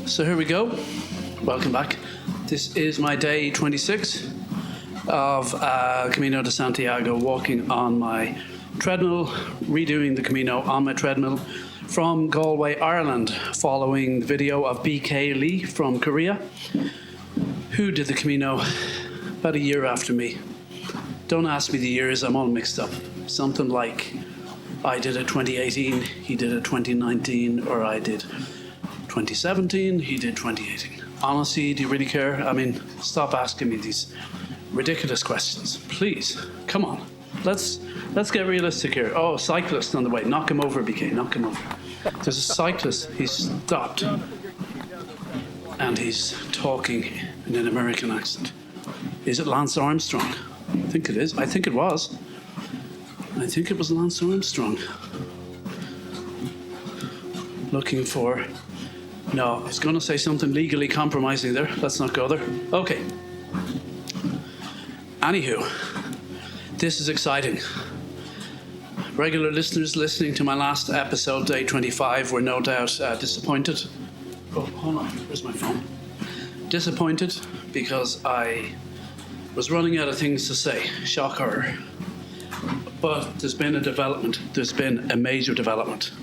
So here we go. Welcome back. This is my day 26 of Camino de Santiago, walking on my treadmill, redoing the Camino on my treadmill from Galway, Ireland, following the video of BK Lee from Korea, who did the Camino about a year after me. Don't ask me the years, I'm all mixed up. Something like I did it 2018, he did it 2019, or I did 2017, he did 2018. Honestly, do you really care? I mean, stop asking me these ridiculous questions. Please, come on. Let's get realistic here. Oh, cyclist on the way. Knock him over, BK, knock him over. There's a cyclist, he's stopped. And he's talking in an American accent. Is it Lance Armstrong? I think it is. I think it was. I think it was Lance Armstrong. Looking for... No, I was going to say something legally compromising there. Let's not go there. Okay. Anywho, this is exciting. Regular listeners listening to my last episode, day 25, were no doubt disappointed. Oh, hold on. Where's my phone? Disappointed because I was running out of things to say. Shocker. But there's been a development. There's been a major development.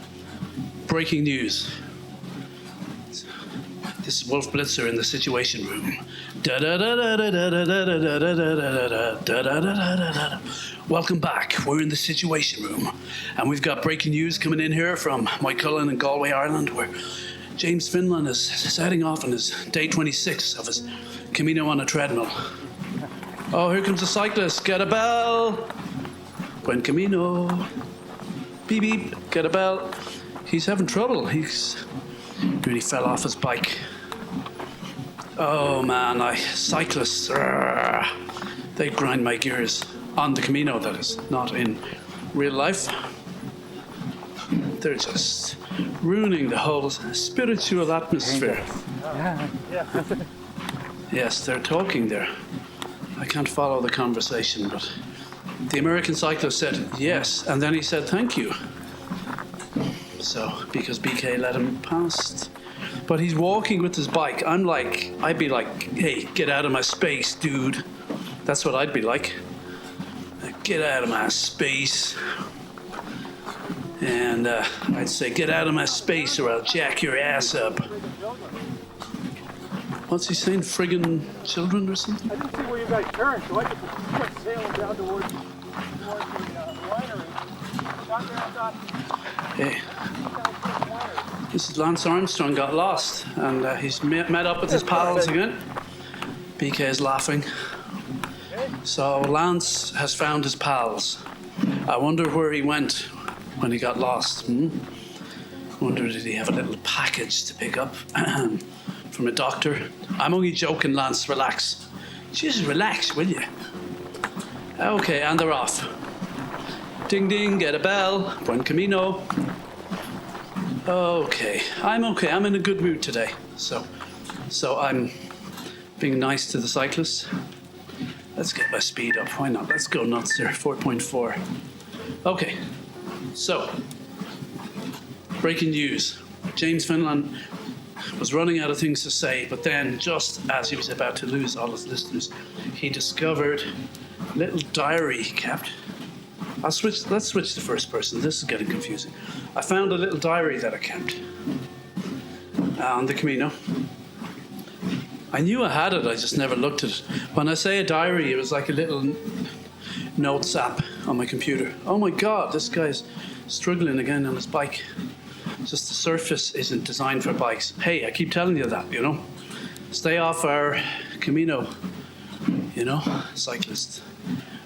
Breaking news. This is Wolf Blitzer in the Situation Room. Welcome back. We're in the Situation Room. And we've got breaking news coming in here from Mike Cullen in Galway, Ireland, where James Finlan is setting off on his day 26 of his Camino on a treadmill. Oh, here comes a cyclist. Get a bell. Buen Camino. Beep, beep. Get a bell. He's having trouble. He's really fell off his bike. Oh man, cyclists, they grind my gears. On the Camino, that is, not in real life. They're just ruining the whole spiritual atmosphere. Yes, they're talking there. I can't follow the conversation, but the American cyclist said yes, and then he said thank you. So, because BK let him past. But he's walking with his bike. I'd be like, hey, get out of my space, dude. That's what I'd be like. Get out of my space. And I'd say, get out of my space or I'll jack your ass up. What's he saying? Friggin' children or something? I didn't see where you guys turned, so I just sailing down towards the winery. Got there, I thought... Hey. This is Lance Armstrong got lost, and he's met up with his pals again. BK is laughing. So Lance has found his pals. I wonder where he went when he got lost. Wonder did he have a little package to pick up from a doctor? I'm only joking, Lance. Relax. Just relax, will you? Okay, and they're off. Ding ding, get a bell. Buen Camino. Okay, I'm okay. I'm in a good mood today. So I'm being nice to the cyclists. Let's get my speed up. Why not? Let's go nuts there. 4.4. Okay, so breaking news. James Finlan was running out of things to say, but then just as he was about to lose all his listeners, he discovered a little diary he kept. Let's switch to first person. This is getting confusing. I found a little diary that I kept on the Camino. I knew I had it, I just never looked at it. When I say a diary, it was like a little notes app on my computer. Oh my God, this guy's struggling again on his bike. Just the surface isn't designed for bikes. Hey, I keep telling you that, you know. Stay off our Camino, you know, cyclists.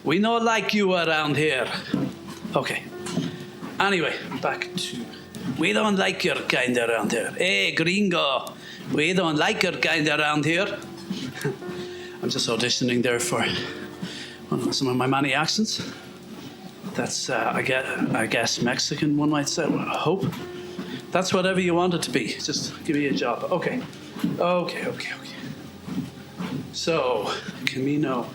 We not like you around here. Okay. Anyway, back to... We don't like your kind around here. Hey, gringo. We don't like your kind around here. I'm just auditioning there for some of my many accents. That's, I guess, Mexican, one might say. Well, I hope. That's whatever you want it to be. Just give me a job. Okay. So, Camino...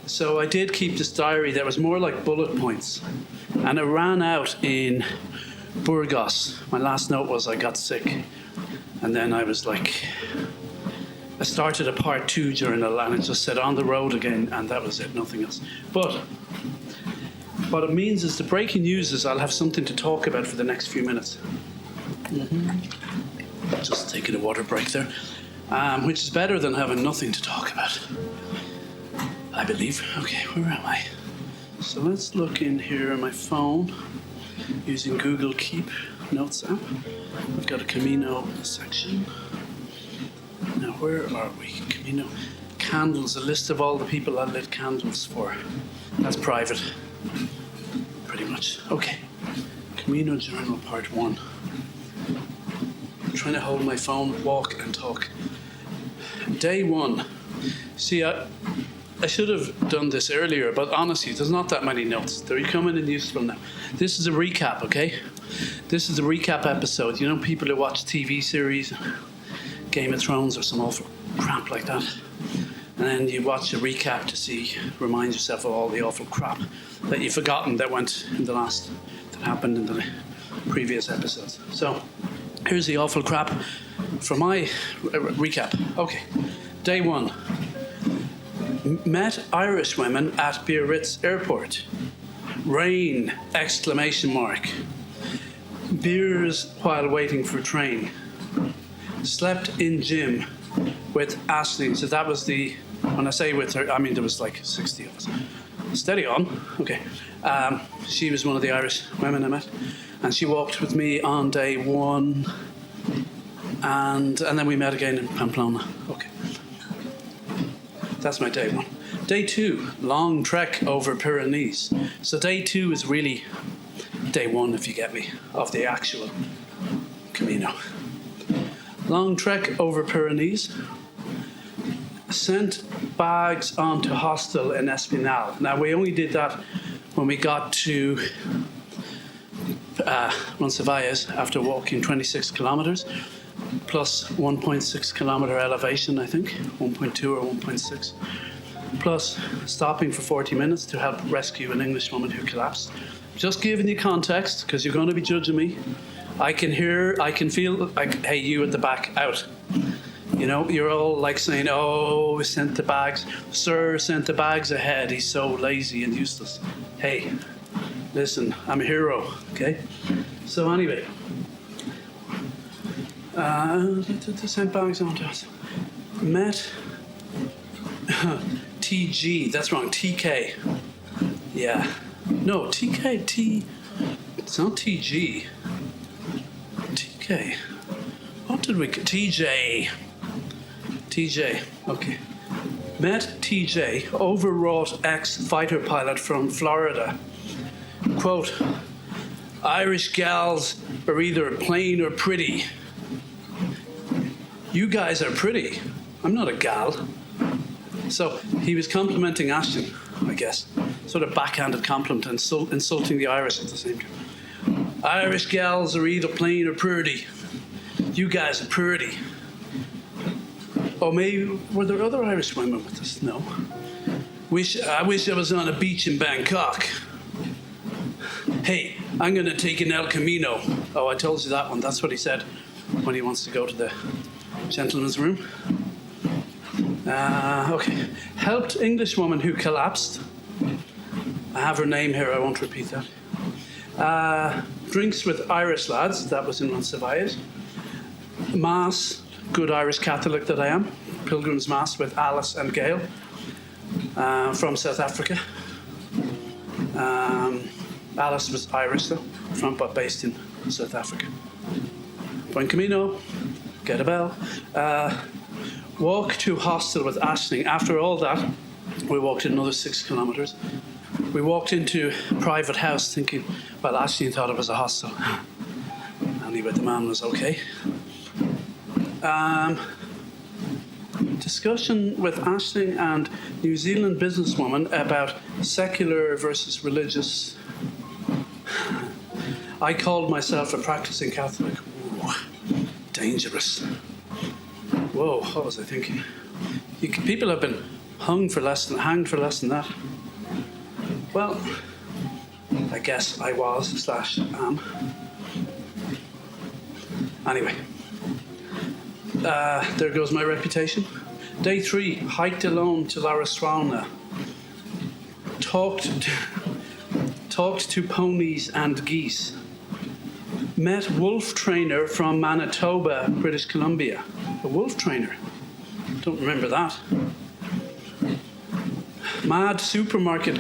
So I did keep this diary that was more like bullet points. And it ran out in Burgos. My last note was I got sick. And then I was like, I started a part 2 journal and it just said on the road again, and that was it, nothing else. But what it means is the breaking news is I'll have something to talk about for the next few minutes. Just taking a water break there, which is better than having nothing to talk about, I believe. Okay, where am I? So let's look in here on my phone using Google Keep Notes app. I've got a Camino section. Now, where are we? Camino. Candles, a list of all the people I lit candles for. That's private, pretty much. Okay. Camino Journal Part 1. I'm trying to hold my phone, walk and talk. Day 1. See, I should have done this earlier, but honestly, there's not that many notes. They're coming in useful now. This is a recap, okay? This is a recap episode. You know, people who watch TV series, Game of Thrones or some awful crap like that. And then you watch a recap to remind yourself of all the awful crap that you've forgotten that happened in the previous episodes. So here's the awful crap for my recap. Okay, day 1. Met Irish women at Biarritz Airport. Rain! ! Beers while waiting for train. Slept in gym with Aisling. So that was when I say with her, I mean there was like 60 of us. Steady on. Okay. She was one of the Irish women I met. And she walked with me on day 1. And then we met again in Pamplona. Okay. That's my day 1. Day 2, long trek over Pyrenees. So day 2 is really day 1, if you get me, of the actual Camino. Long trek over Pyrenees. Sent bags onto hostel in Espinal. Now, we only did that when we got to Roncesvalles after walking 26 kilometers, plus 1.6 kilometer elevation, I think, 1.2 or 1.6, plus stopping for 40 minutes to help rescue an English woman who collapsed. Just giving you context, because you're going to be judging me. I can feel like, hey, you at the back, out. You know, you're all like saying, oh, we sent the bags. Sir sent the bags ahead. He's so lazy and useless. Hey, listen, I'm a hero, okay? So anyway, sent bags on to us. Met TG, that's wrong, TK. Yeah. No, TK, it's not TG. TK. What did we get? TJ, okay. Met TJ, overwrought ex-fighter pilot from Florida. Quote, Irish gals are either plain or pretty. You guys are pretty. I'm not a gal. So he was complimenting Ashton, I guess. Sort of backhanded compliment, insulting the Irish at the same time. Irish gals are either plain or pretty. You guys are pretty. Or maybe, were there other Irish women with us? No. I wish I was on a beach in Bangkok. Hey, I'm going to take an El Camino. Oh, I told you that one. That's what he said when he wants to go to the gentleman's room. Okay. Helped English woman who collapsed. I have her name here. I won't repeat that. Drinks with Irish lads. That was in Roncesvalles. Mass. Good Irish Catholic that I am. Pilgrim's Mass with Alice and Gail from South Africa. Alice was Irish though, but based in South Africa. Buen Camino, get a bell. Walk to hostel with Aisling. After all that, we walked another 6 kilometers. We walked into a private house thinking, well, Aisling thought it was a hostel. Anyway, the man was okay. Discussion with Aisling and New Zealand businesswoman about secular versus religious. I called myself a practicing Catholic. Ooh, dangerous. Whoa, what was I thinking? People have been hanged for less than that. Well, I guess I was / am. Anyway. There goes my reputation. Day 3, hiked alone to La Rostrana. Talked to ponies and geese. Met wolf trainer from Manitoba, British Columbia. A wolf trainer. Don't remember that. Mad supermarket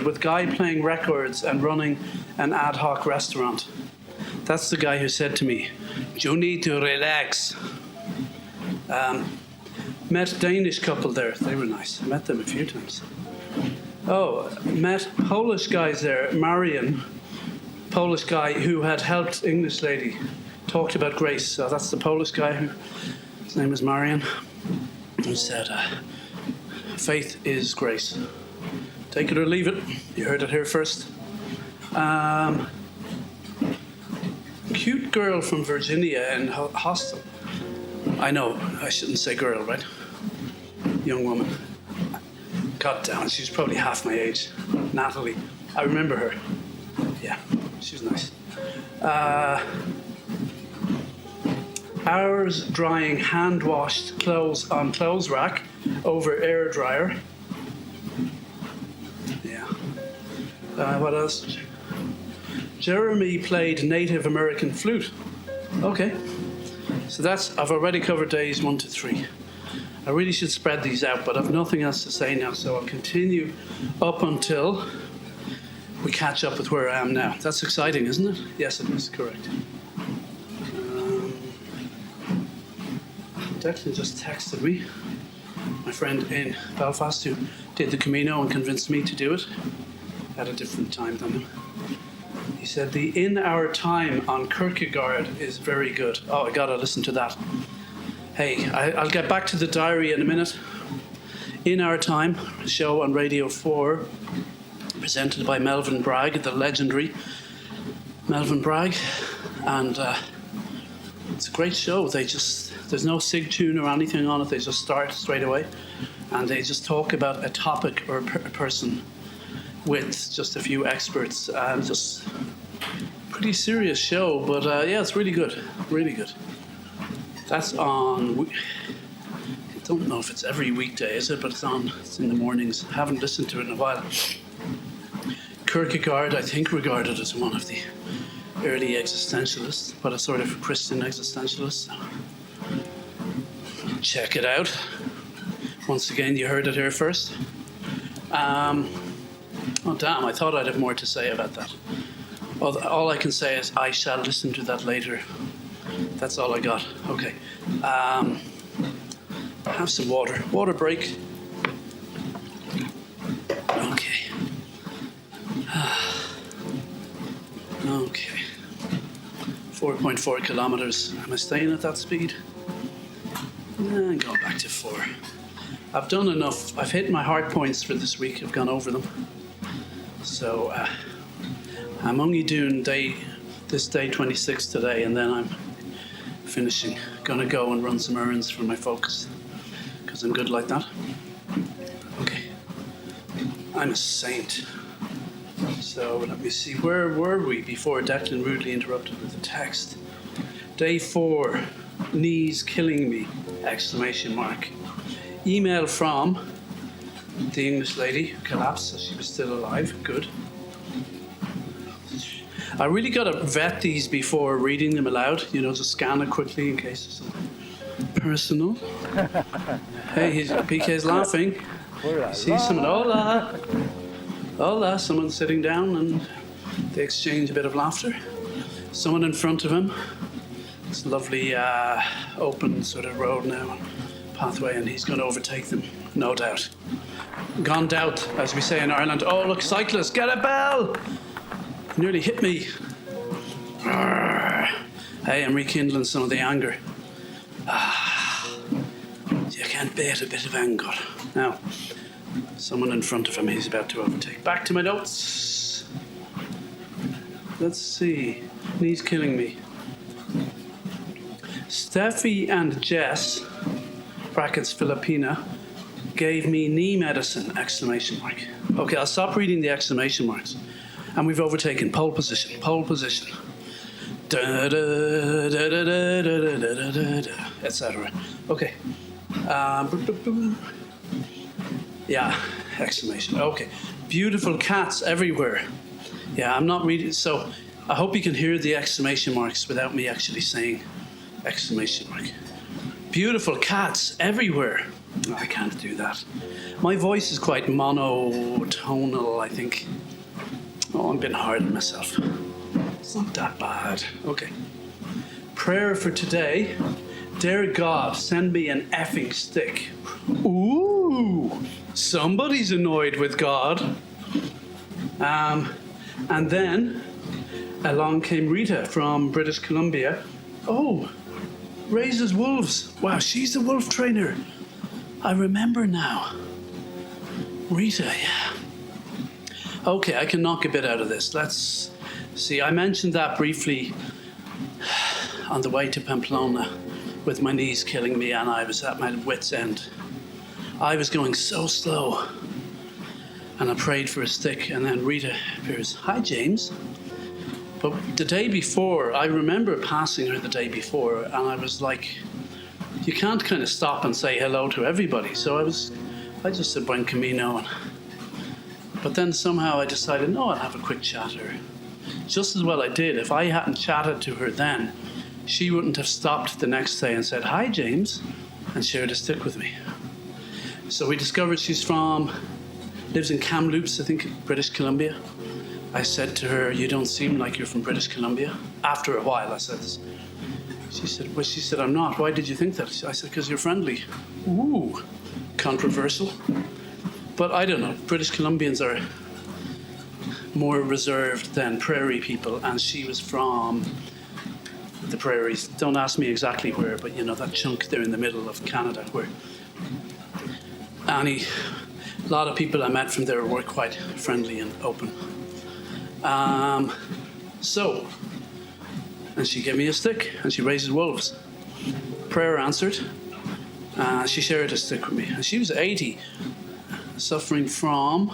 with guy playing records and running an ad hoc restaurant. That's the guy who said to me, "You need to relax." Met Danish couple there. They were nice. I met them a few times. Oh, met Polish guys there. Marian, Polish guy who had helped English lady. Talked about grace. So that's the Polish guy his name is Marian. He said, faith is grace. Take it or leave it. You heard it here first. Cute girl from Virginia in hostel. I know, I shouldn't say girl, right? Young woman. God damn, she's probably half my age. Natalie. I remember her. Yeah, she's nice. Hours drying hand-washed clothes on clothes rack over air dryer. Yeah. What else? Jeremy played Native American flute. Okay. So I've already covered days 1 to 3. I really should spread these out, but I've nothing else to say now, so I'll continue up until we catch up with where I am now. That's exciting, isn't it? Yes, it is, correct. Declan just texted me, my friend in Belfast who did the Camino and convinced me to do it at a different time than him. He said the In Our Time on Kierkegaard is very good. Oh, I gotta listen to that. Hey, I'll get back to the diary in a minute. In Our Time, a show on Radio 4, presented by Melvyn Bragg, the legendary Melvyn Bragg, and it's a great show. There's no sig tune or anything on it. They just start straight away, and they just talk about a topic or a person with just a few experts, and just pretty serious show. But yeah, it's really good, really good. That's on. I don't know if it's every weekday, is it? But it's in the mornings. I haven't listened to it in a while. Kierkegaard, I think, regarded as one of the early existentialists, but a sort of Christian existentialist. Check it out. Once again, you heard it here first. Oh, damn, I thought I'd have more to say about that. All I can say is I shall listen to that later. That's all I got. Okay. Have some water. Water break. Okay. Okay. 4.4 kilometers. Am I staying at that speed? And go back to 4. I've done enough. I've hit my hard points for this week. I've gone over them. So I'm only doing this day 26 today, and then I'm finishing. Gonna go and run some errands for my folks, because I'm good like that. Okay. I'm a saint. So let me see, where were we before Declan rudely interrupted with a text? Day 4, knees killing me, exclamation mark. Email from the English lady who collapsed, so she was still alive, good. I really got to vet these before reading them aloud, just scan it quickly in case it's something personal. Hey, PK's laughing. See someone, hola. Hola, someone sitting down and they exchange a bit of laughter. Someone in front of him. It's a lovely open sort of road now, pathway, and he's going to overtake them, no doubt. Gone doubt, as we say in Ireland. Oh, look, cyclist, get a bell! Nearly hit me. Hey, I'm rekindling some of the anger. You can't beat a bit of anger. Now, someone in front of him he's about to overtake. Back to my notes. Let's see. Knees killing me. Steffi and Jess, brackets Filipina, gave me knee medicine, exclamation mark. Okay, I'll stop reading the exclamation marks. And we've overtaken pole position, pole position. etc. Okay. Yeah, exclamation. Okay. Beautiful cats everywhere. Yeah, I'm not reading, so I hope you can hear the exclamation marks without me actually saying exclamation mark. Beautiful cats everywhere. No, I can't do that. My voice is quite monotonal, I think. Oh, I'm being hard on myself. It's not that bad. Okay. Prayer for today. Dear God, send me an effing stick. Ooh, somebody's annoyed with God. And then along came Rita from British Columbia. Oh, raises wolves. Wow, she's a wolf trainer. I remember now. Rita, yeah. Okay, I can knock a bit out of this. Let's see. I mentioned that briefly on the way to Pamplona with my knees killing me and I was at my wit's end. I was going so slow and I prayed for a stick and then Rita appears. Hi, James. But the day before, I remember passing her the day before and I was like, you can't kind of stop and say hello to everybody. So I just said Buen Camino. But then somehow I decided, no, I'll have a quick chat to her. Just as well I did. If I hadn't chatted to her then, she wouldn't have stopped the next day and said, hi, James, and shared a stick with me. So we discovered lives in Kamloops, I think, British Columbia. I said to her, you don't seem like you're from British Columbia. After a while, I said this. She said, I'm not. Why did you think that? I said, because you're friendly. Ooh, controversial. But I don't know. British Columbians are more reserved than prairie people, and she was from the prairies. Don't ask me exactly where, but you know, that chunk there in the middle of Canada where a lot of people I met from there were quite friendly and open. And she gave me a stick and she raises wolves. Prayer answered. She shared a stick with me. And she was 80, suffering from,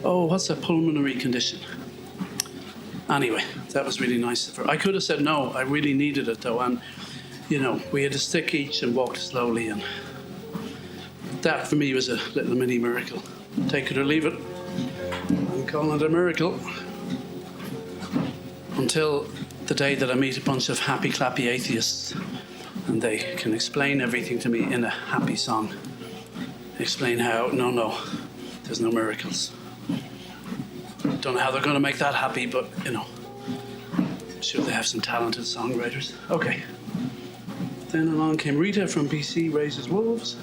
what's a pulmonary condition? Anyway, that was really nice of her. I could have said no, I really needed it though. And, you know, we had a stick each and walked slowly. And that for me was a little mini miracle. Take it or leave it. I'm calling it a miracle. Until the day that I meet a bunch of happy clappy atheists and they can explain everything to me in a happy song. Explain how, no, there's no miracles. Don't know how they're going to make that happy, but, you know, I'm sure they have some talented songwriters. Okay. Then along came Rita from BC, Raises Wolves,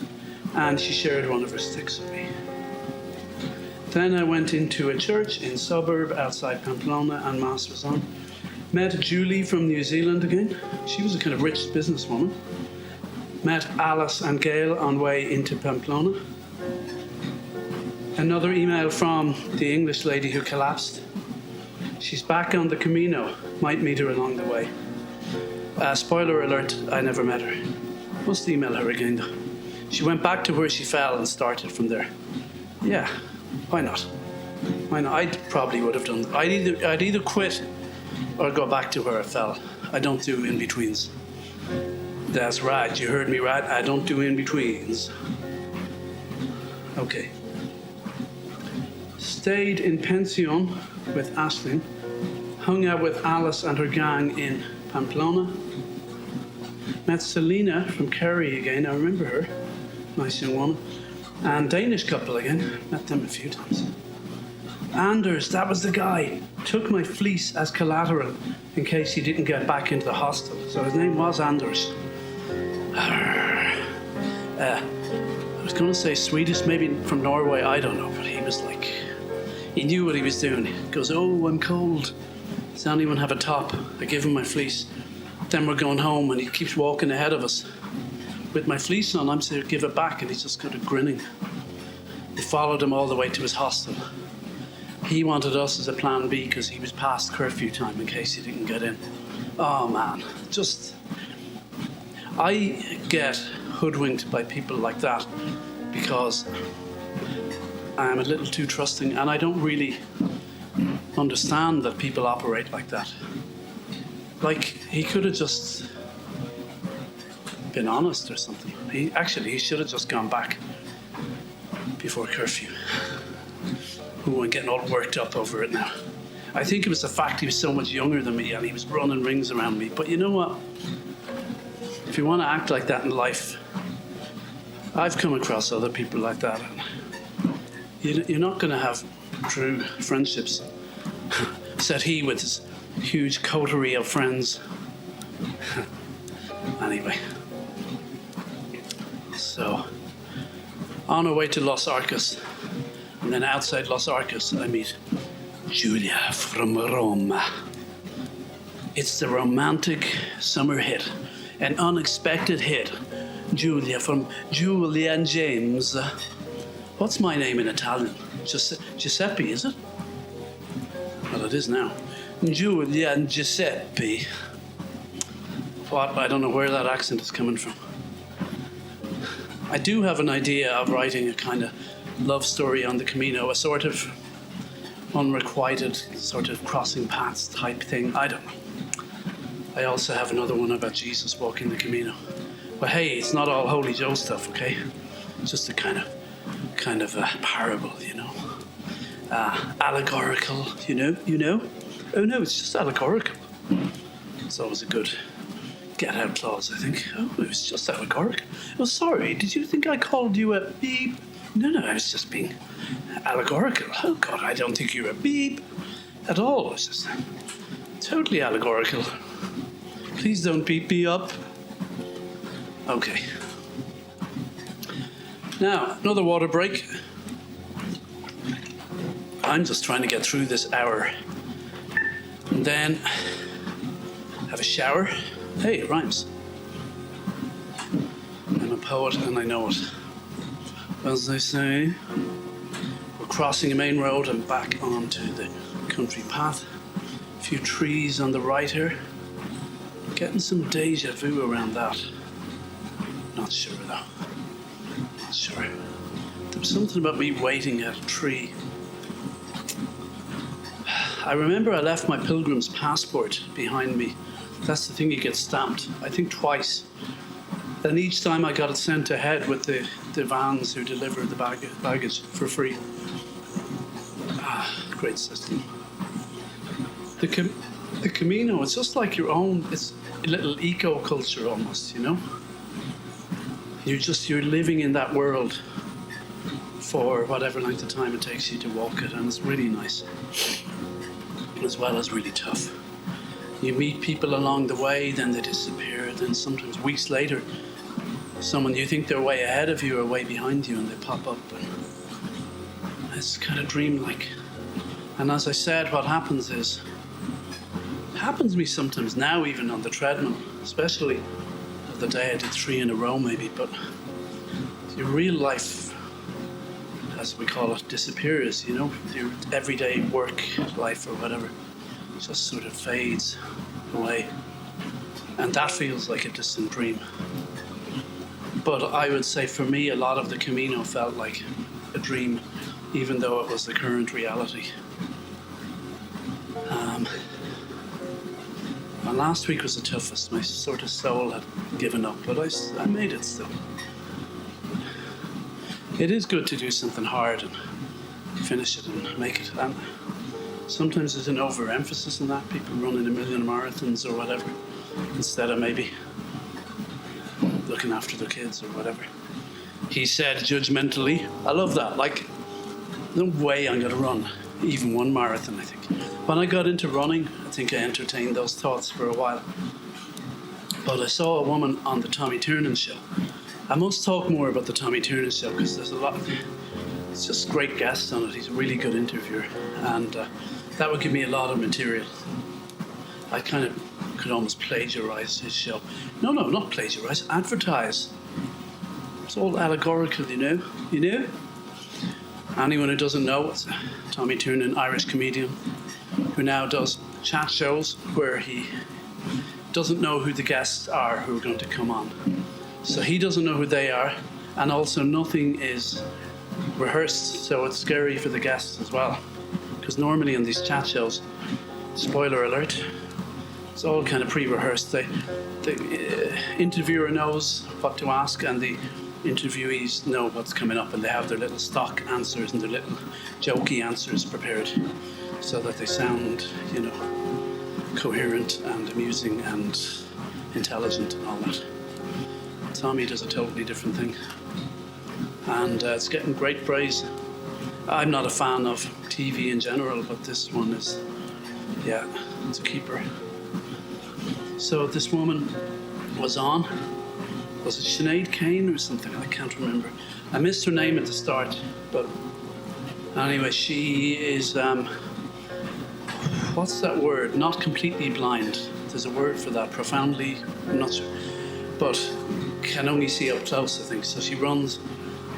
and she shared one of her sticks with me. Then I went into a church in suburb outside Pamplona and Mass was on. Met Julie from New Zealand again. She was a kind of rich businesswoman. Met Alice and Gail on way into Pamplona. Another email from the English lady who collapsed. She's back on the Camino. Might meet her along the way. Spoiler alert, I never met her. Must email her again though. She went back to where she fell and started from there. Yeah, why not? Why not? I probably would have done that. I'd either quit or go back to where I fell. I don't do in-betweens. That's right, you heard me right. I don't do in-betweens. Okay. Stayed in pension with Aisling. Hung out with Alice and her gang in Pamplona. Met Selena from Kerry again. I remember her. Nice young woman. And Danish couple again. Met them a few times. Anders, that was the guy. Took my fleece as collateral in case he didn't get back into the hostel. So his name was Anders. I was going to say Swedish, maybe from Norway, I don't know. But he was like, he knew what he was doing. He goes, oh, I'm cold. Does anyone have a top? I give him my fleece. Then we're going home and he keeps walking ahead of us. With my fleece on, I'm saying, give it back. And he's just kind of grinning. We followed him all the way to his hostel. He wanted us as a plan B because he was past curfew time in case he didn't get in. Oh man, I get hoodwinked by people like that because I'm a little too trusting and I don't really understand that people operate like that. Like, he could have just been honest or something. He should have just gone back before curfew. Ooh, I'm getting all worked up over it now. I think it was the fact he was so much younger than me and he was running rings around me. But you know what? If you want to act like that in life, I've come across other people like that. You're not going to have true friendships, said he with his huge coterie of friends. Anyway, so on our way to Los Arcos, and then outside Los Arcos, I meet Julia from Rome. It's the romantic summer hit, an unexpected hit. Julia from Julia and James. What's my name in Italian? Giuseppe, is it? Well, it is now. Julia and Giuseppe. What? I don't know where that accent is coming from. I do have an idea of writing a kind of love story on the Camino, a sort of unrequited, sort of crossing paths type thing. I don't know. I also have another one about Jesus walking the Camino. But hey, it's not all Holy Joe stuff, okay? It's just a kind of a parable, you know? Allegorical, you know? Oh no, it's just allegorical. It's always a good get-out clause, I think. Oh, it was just allegorical. Oh, sorry, did you think I called you a beep? No, I was just being allegorical. Oh God, I don't think you're a beep at all. It's just totally allegorical. Please don't beat me up. Okay. Now, another water break. I'm just trying to get through this hour. And then have a shower. Hey, it rhymes. I'm a poet and I know it. As they say, we're crossing a main road and back onto the country path. A few trees on the right here. Getting some deja vu around that. Not sure though. Not sure. There was something about me waiting at a tree. I remember I left my pilgrim's passport behind me. That's the thing, you get stamped, I think twice. And each time I got it sent ahead with the vans who deliver the baggage for free. Great system. The Camino, it's just like your own, it's a little eco-culture almost, you know? You're living in that world for whatever length of time it takes you to walk it, and it's really nice, as well as really tough. You meet people along the way, then they disappear, then sometimes weeks later, someone you think they're way ahead of you or way behind you, and they pop up, and it's kind of dreamlike. And as I said, what happens is, it happens to me sometimes now, even on the treadmill, especially the day I did 3 in a row maybe, but your real life, as we call it, disappears, you know, your everyday work life or whatever, just sort of fades away. And that feels like a distant dream. But I would say for me, a lot of the Camino felt like a dream, even though it was the current reality. My last week was the toughest. My sort of soul had given up, but I made it still. It is good to do something hard and finish it and make it. And sometimes there's an overemphasis on that. People running 1 million marathons or whatever, instead of maybe looking after their kids or whatever. He said judgmentally, I love that, like, no way I'm going to run even 1 marathon, I think. When I got into running, I think I entertained those thoughts for a while. But I saw a woman on the Tommy Tiernan show. I must talk more about the Tommy Tiernan show because there's a lot of, it's just great guests on it. He's a really good interviewer, and that would give me a lot of material. I kind of could almost plagiarize his show. No, not plagiarize, advertise. It's all allegorical, you know? Anyone who doesn't know, it's Tommy Tiernan, Irish comedian, who now does chat shows where he doesn't know who the guests are who are going to come on. So he doesn't know who they are, and also nothing is rehearsed, so it's scary for the guests as well. Because normally in these chat shows, spoiler alert, It's all kind of pre-rehearsed. The interviewer knows what to ask, and the interviewees know what's coming up, and they have their little stock answers and their little jokey answers prepared, so that they sound, coherent and amusing and intelligent and all that. Tommy does a totally different thing, and it's getting great praise. I'm not a fan of TV in general, but this one is, it's a keeper. So this woman was on. Was it Sinead Kane or something? I can't remember. I missed her name at the start, but anyway, she is, what's that word? Not completely blind. There's a word for that. Profoundly, I'm not sure. But can only see up close, I think. So she runs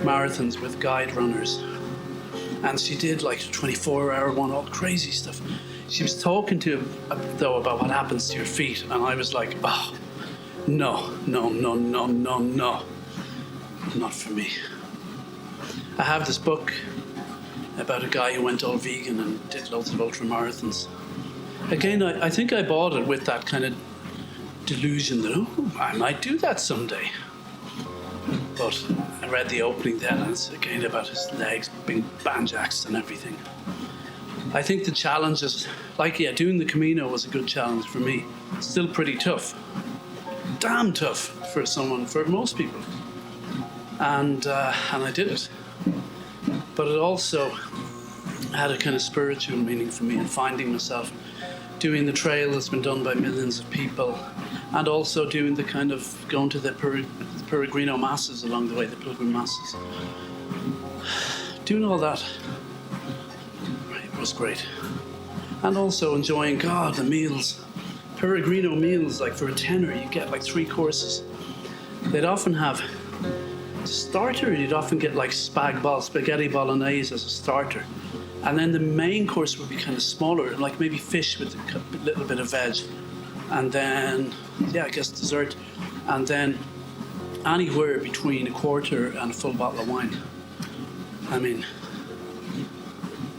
marathons with guide runners. And she did like a 24-hour one, all crazy stuff. She was talking to him, though, about what happens to your feet. And I was like, oh, no. Not for me. I have this book about a guy who went all vegan and did loads of ultra marathons. Again, I think I bought it with that kind of delusion that, I might do that someday. But I read the opening then, and it's again about his legs being banjaxed and everything. I think the challenge is, doing the Camino was a good challenge for me. It's still pretty tough. Damn tough for most people. And I did it. But it also had a kind of spiritual meaning for me, and finding myself doing the trail that's been done by millions of people, and also doing the kind of going to the Peregrino masses along the way, the pilgrim masses. Doing all that, it was great. And also enjoying, the meals. Peregrino meals, like for a tenner, you get like 3 courses. They'd often have starter, you'd often get like spaghetti bolognese as a starter. And then the main course would be kind of smaller, like maybe fish with a little bit of veg. And then, dessert. And then anywhere between a quarter and a full bottle of wine. I mean,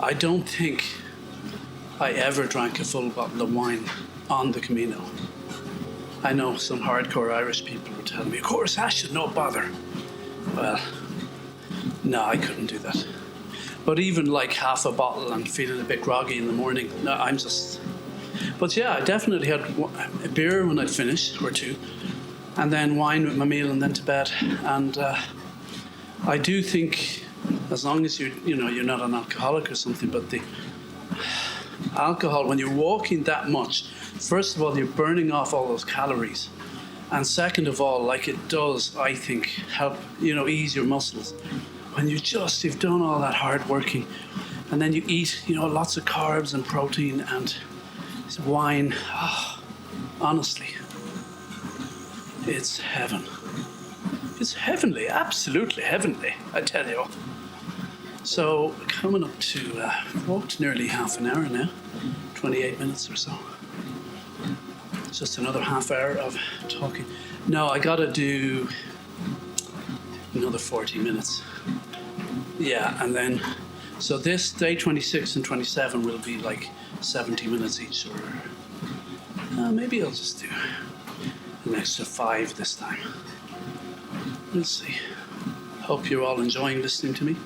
I don't think I ever drank a full bottle of wine on the Camino. I know some hardcore Irish people were telling me, of course, I should no bother. Well, no, I couldn't do that. But even like half a bottle and feeling a bit groggy in the morning, no, I'm just... But I definitely had a beer when I'd finish, or 2, and then wine with my meal, and then to bed. And I do think, as long as you're not an alcoholic or something, but the alcohol, when you're walking that much, first of all, you're burning off all those calories. And second of all, it does, I think, help, ease your muscles. When you've done all that hard working, and then you eat, lots of carbs and protein and wine. Oh, honestly, it's heaven. It's heavenly, absolutely heavenly, I tell you. So, coming up to, walked nearly half an hour now, 28 minutes or so. Just another half hour of talking. No, I gotta do another 40 minutes. Yeah, and then, so this day 26 and 27 will be like 70 minutes each, or maybe I'll just do an extra 5 this time. We'll see. Hope you're all enjoying listening to me.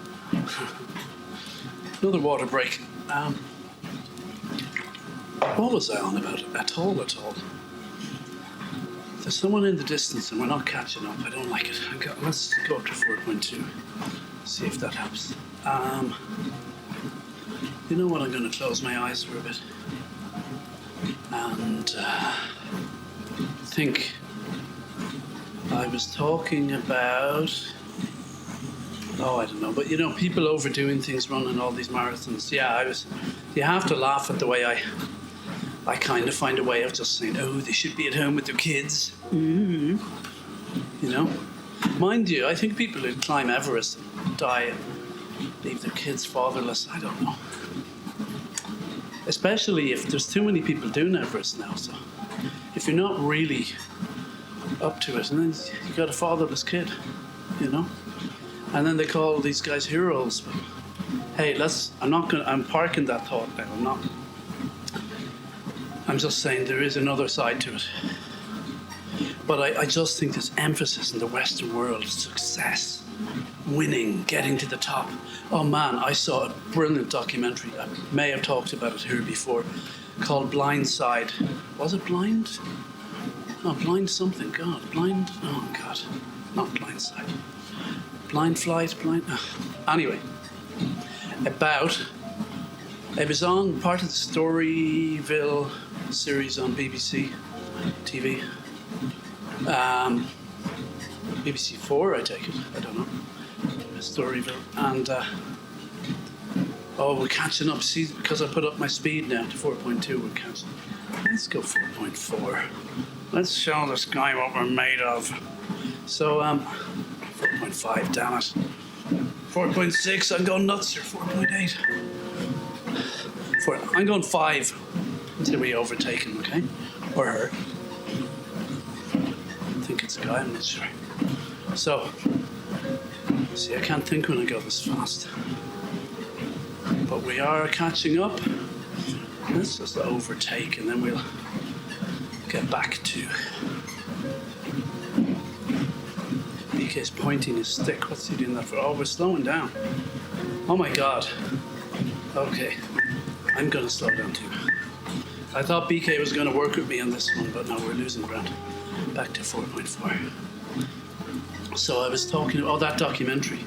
Another water break. What was I on about? At all. There's someone in the distance and we're not catching up. I don't like it. Let's go up to 4.2. See if that helps. You know what? I'm going to close my eyes for a bit and think. I was talking about. I don't know, but people overdoing things, running all these marathons. You have to laugh at the way I kind of find a way of just saying, they should be at home with their kids. Mm-hmm. Mind you, I think people who climb Everest and die and leave their kids fatherless, I don't know. Especially if there's too many people doing Everest now. So if you're not really up to it, and then you got a fatherless kid, and then they call these guys heroes. But hey, I'm parking that thought now. I'm just saying there is another side to it. But I just think this emphasis in the Western world, success, winning, getting to the top. Oh man, I saw a brilliant documentary. I may have talked about it here before, called Blind Side. Was it Blind? No, Blind something. God, Blind. Oh God, not Blind Side. Blind Flight. Blind. Anyway, it was on part of the Storyville series on BBC TV. BBC 4, I take it. I don't know. Storyville. And, we're catching up. See, because I put up my speed now to 4.2, we're catching. Let's go 4.4. Let's show this guy what we're made of. So, 4.5, damn it. 4.6, I'm going nuts here. 4.8. I'm going 5 until we overtake him, okay? Or her. I think it's a guy, I'm not sure. So, see, I can't think when I go this fast. But we are catching up. Let's just overtake and then we'll get back to... BK's pointing his stick. What's he doing that for? Oh, we're slowing down. Oh my God. Okay. I'm going to slow down too. I thought BK was going to work with me on this one, but no, we're losing ground. Back to 4.4. So I was talking about that documentary.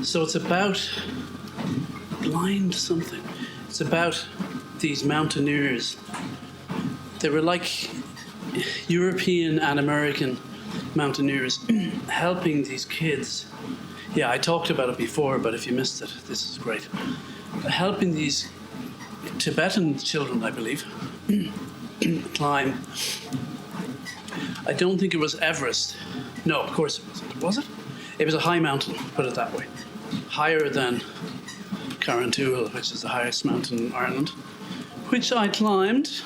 So it's about blind something. It's about these mountaineers. They were like European and American mountaineers helping these kids. Yeah, I talked about it before, but if you missed it, this is great. Helping these Tibetan children, I believe, climb. I don't think it was Everest. No, of course it wasn't. Was it? It was a high mountain, put it that way. Higher than Carrauntoohil, which is the highest mountain in Ireland, which I climbed.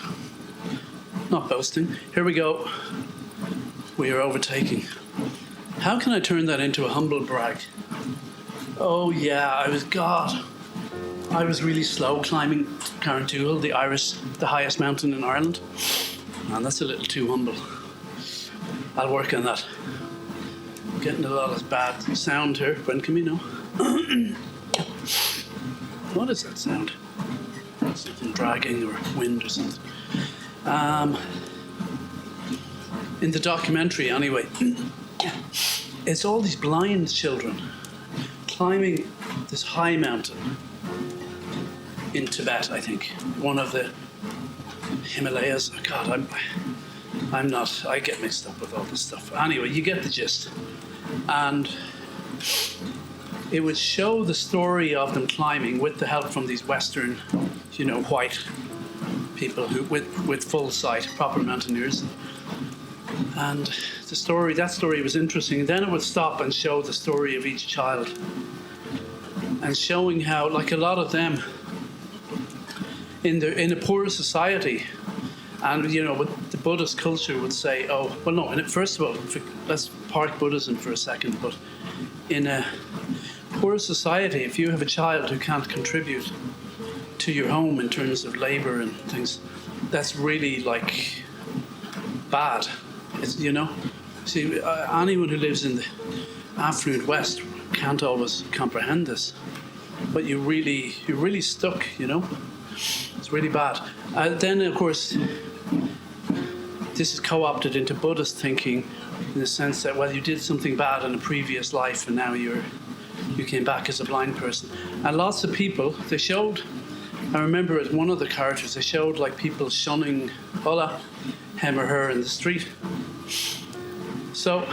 Not boasting. Here we go. We are overtaking. How can I turn that into a humble brag? Oh yeah, I was really slow climbing Carrauntoohil, the highest mountain in Ireland. Man, that's a little too humble. I'll work on that. Getting a lot of bad sound here. Buen Camino. What is that sound? Something dragging or wind or something. In the documentary, anyway, it's all these blind children climbing this high mountain in Tibet, I think. One of the Himalayas. Oh God, I get mixed up with all this stuff. Anyway, you get the gist. And it would show the story of them climbing with the help from these Western, white people who with full sight, proper mountaineers. And that story was interesting. Then it would stop and show the story of each child. And showing how, like a lot of them, in a poorer society, and what the Buddhist culture would say, first of all, let's park Buddhism for a second, but in a poor society, if you have a child who can't contribute to your home in terms of labor and things, that's really bad. See, anyone who lives in the affluent West can't always comprehend this, but you're really stuck. It's really bad. Then, of course, this is co-opted into Buddhist thinking in the sense that, well, you did something bad in a previous life and now you came back as a blind person. And lots of people, I remember at one of the characters, they showed people shunning him or her in the street. So,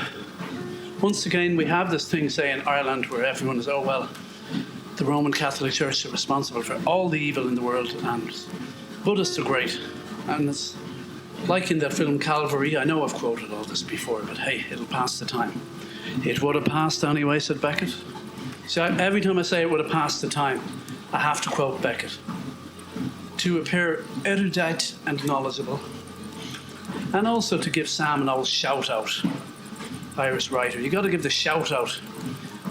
once again, we have this thing, say, in Ireland where everyone is, the Roman Catholic Church are responsible for all the evil in the world, and Buddhists are great. And it's like in that film Calvary. I know I've quoted all this before, but hey, it'll pass the time. It would have passed anyway, said Beckett. So every time I say it would have passed the time, I have to quote Beckett to appear erudite and knowledgeable, and also to give Sam an old shout out. Irish writer. You got to give the shout out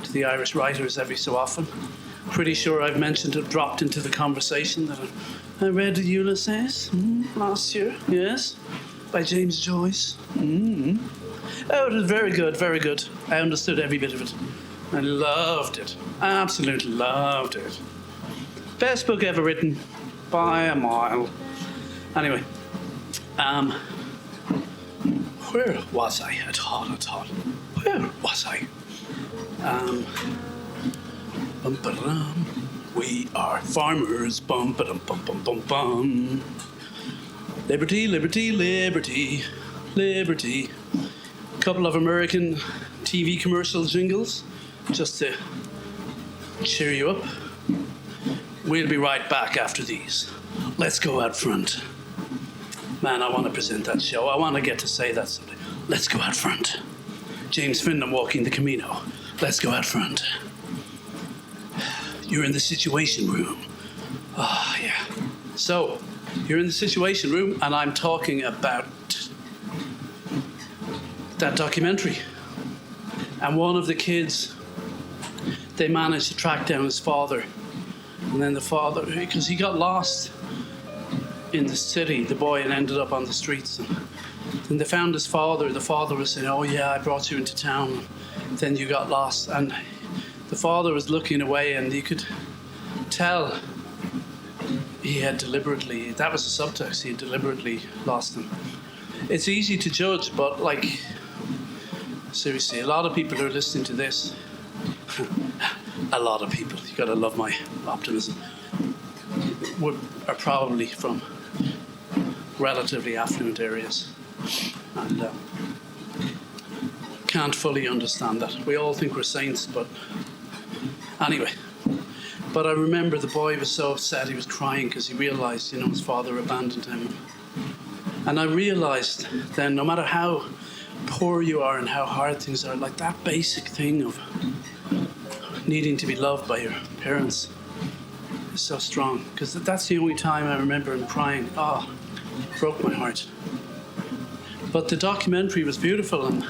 to the Irish writers every so often. Pretty sure I've mentioned it, dropped into the conversation, that I'm I read Ulysses last year, yes, by James Joyce. Oh, it was very good, very good. I understood every bit of it. I loved it. Absolutely loved it. Best book ever written by a mile. Anyway, where was I at all? Where was I? Bum-ba-dum. We are farmers. Bum-ba-dum-bum-bum-bum-bum. Liberty, liberty, liberty, liberty. A couple of American TV commercial jingles just to cheer you up. We'll be right back after these. Let's go out front. Man, I want to present that show. I want to get to say that someday. Let's go out front. James Finlan walking the Camino. Let's go out front. You're in the Situation Room. Oh, yeah. So, you're in the Situation Room, and I'm talking about that documentary. And one of the kids, they managed to track down his father. And then the father, because he got lost in the city, the boy, and ended up on the streets. And then they found his father. The father was saying, oh yeah, I brought you into town. Then you got lost. And the father was looking away, and you could tell he had deliberately, that was the subtext, he had deliberately lost him. It's easy to judge, but like, seriously, a lot of people who are listening to this, a lot of people, you gotta love my optimism, are probably from relatively affluent areas and can't fully understand that. We all think we're saints, but anyway. But I remember the boy was so upset, he was crying because he realised, his father abandoned him. And I realised then, no matter how poor you are and how hard things are, like that basic thing of needing to be loved by your parents is so strong. Because that's the only time I remember him crying. Oh, broke my heart. But the documentary was beautiful, and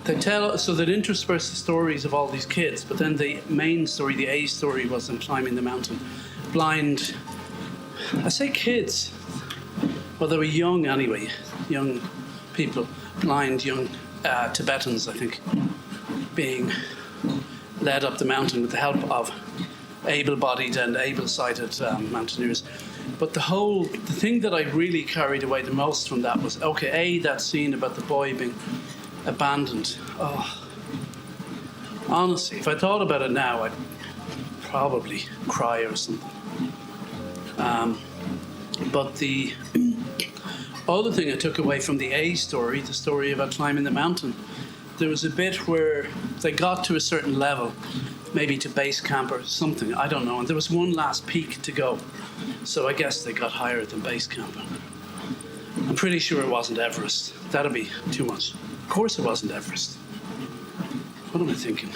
they tell, so they'd intersperse the stories of all these kids, but then the main story, the A story, was them climbing the mountain. Blind, I say kids, well, they were young anyway, young people, blind young Tibetans, I think, being led up the mountain with the help of able-bodied and able-sighted mountaineers. But the thing that I really carried away the most from that was, okay, that scene about the boy being abandoned. Oh, honestly, if I thought about it now, I'd probably cry or something. But the other thing I took away from the A story, the story about climbing the mountain, there was a bit where they got to a certain level, maybe to base camp or something, I don't know, and there was one last peak to go. So I guess they got higher than base camp. I'm pretty sure it wasn't Everest. That'd be too much. Of course it wasn't Everest. What am I thinking?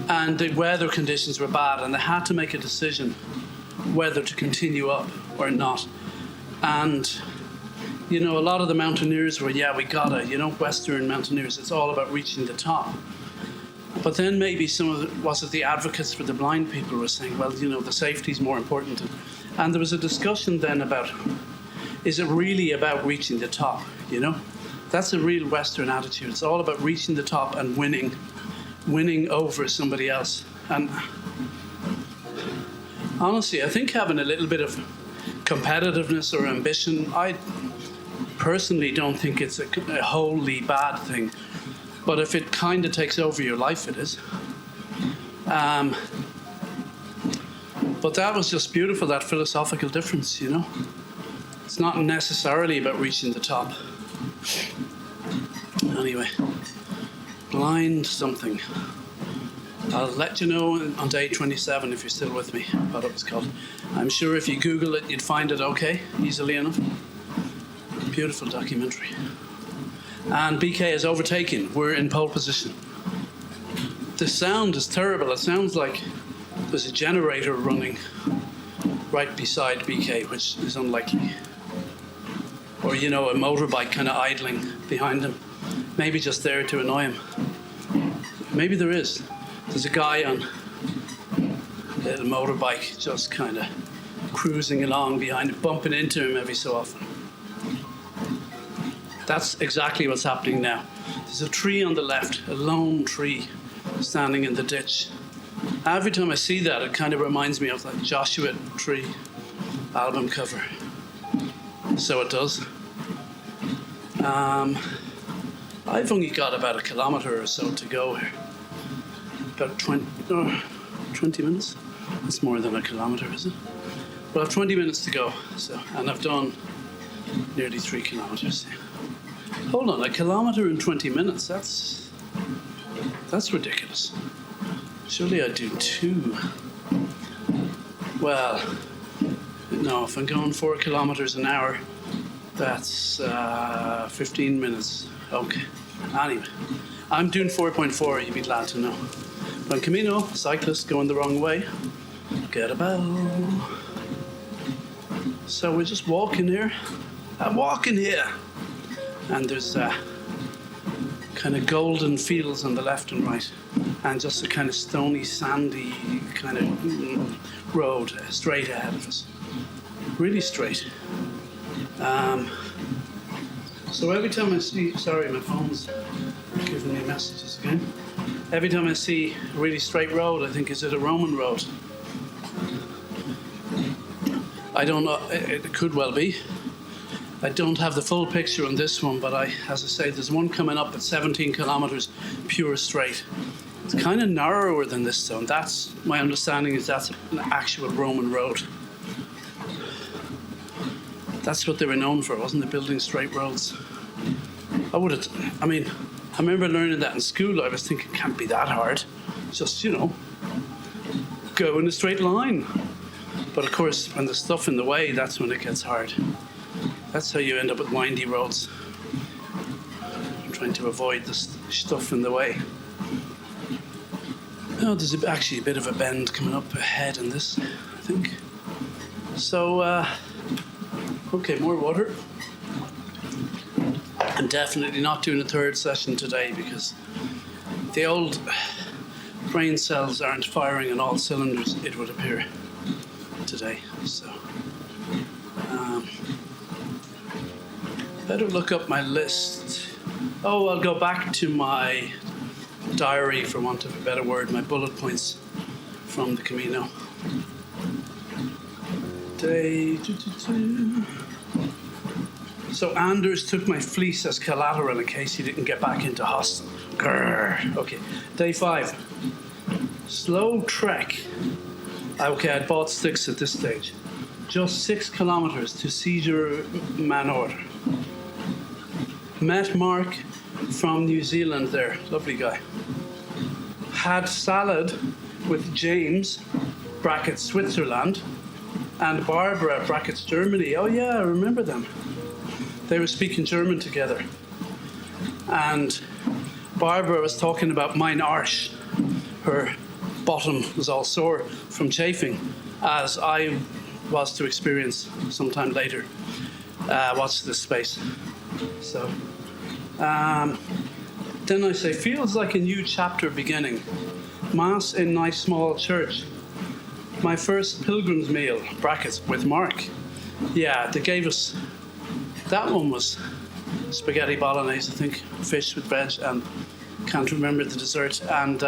And the weather conditions were bad, and they had to make a decision whether to continue up or not. And, a lot of the mountaineers were, yeah, we gotta, Western mountaineers, it's all about reaching the top. But then maybe the advocates for the blind people were saying, well, the safety's more important. And there was a discussion then about, is it really about reaching the top, That's a real Western attitude. It's all about reaching the top and winning over somebody else. And honestly, I think having a little bit of competitiveness or ambition, I personally don't think it's a wholly bad thing. But if it kind of takes over your life, it is. But that was just beautiful, that philosophical difference, It's not necessarily about reaching the top. Anyway, blind something. I'll let you know on day 27 if you're still with me, what it was called. I'm sure if you Google it, you'd find it okay, easily enough. Beautiful documentary. And BK is overtaken. We're in pole position. The sound is terrible. It sounds like there's a generator running right beside BK, which is unlikely. Or, a motorbike kind of idling behind him. Maybe just there to annoy him. Maybe there is. There's a guy on a little motorbike just kind of cruising along behind it, bumping into him every so often. That's exactly what's happening now. There's a tree on the left, a lone tree standing in the ditch. Every time I see that, it kind of reminds me of that Joshua Tree album cover. So it does. I've only got about a kilometre or so to go here. About 20 minutes? That's more than a kilometre, is it? Well, I have 20 minutes to go, and I've done nearly 3 kilometres. Hold on, a kilometre in 20 minutes? That's ridiculous. Surely I'd do 2. Well, no, if I'm going 4 kilometres an hour, that's 15 minutes. Okay. Anyway, I'm doing 4.4, you'd be glad to know. Buen Camino, cyclist going the wrong way. Get a bell. So we're just walking here. I'm walking here. And there's kind of golden fields on the left and right. And just a kind of stony, sandy kind of road straight ahead of us. Really straight. So every time I see, sorry, my phone's giving me messages again. Every time I see a really straight road, I think, is it a Roman road? I don't know, it could well be. I don't have the full picture on this one, but as I say, there's one coming up at 17 kilometres, pure straight. It's kind of narrower than this zone. That's, my understanding is that's an actual Roman road. That's what they were known for, wasn't it? Building straight roads. I remember learning that in school. I was thinking, can't be that hard. Just, go in a straight line. But of course, when there's stuff in the way, that's when it gets hard. That's how you end up with windy roads. I'm trying to avoid the stuff in the way. Oh, there's actually a bit of a bend coming up ahead in this, I think. So, okay, more water. I'm definitely not doing a 3rd session today because the old brain cells aren't firing on all cylinders, it would appear, today. So, better look up my list. Oh, I'll go back to my diary, for want of a better word, my bullet points from the Camino. Day. So Anders took my fleece as collateral in case he didn't get back into hostel. Grrr. Okay, day 5. Slow trek. Okay, I'd bought sticks at this stage. Just 6 kilometres to Seizure Manor. Met Mark from New Zealand there, lovely guy. Had salad with James, brackets Switzerland, and Barbara, brackets Germany. Oh yeah, I remember them. They were speaking German together. And Barbara was talking about mein Arsch. Her bottom was all sore from chafing, as I was to experience sometime later. Watch this space. So, then I say, feels like a new chapter beginning. Mass in nice small church. My first pilgrim's meal, brackets, with Mark. Yeah, they gave us, that one was spaghetti bolognese, I think, fish with veg, and can't remember the dessert, and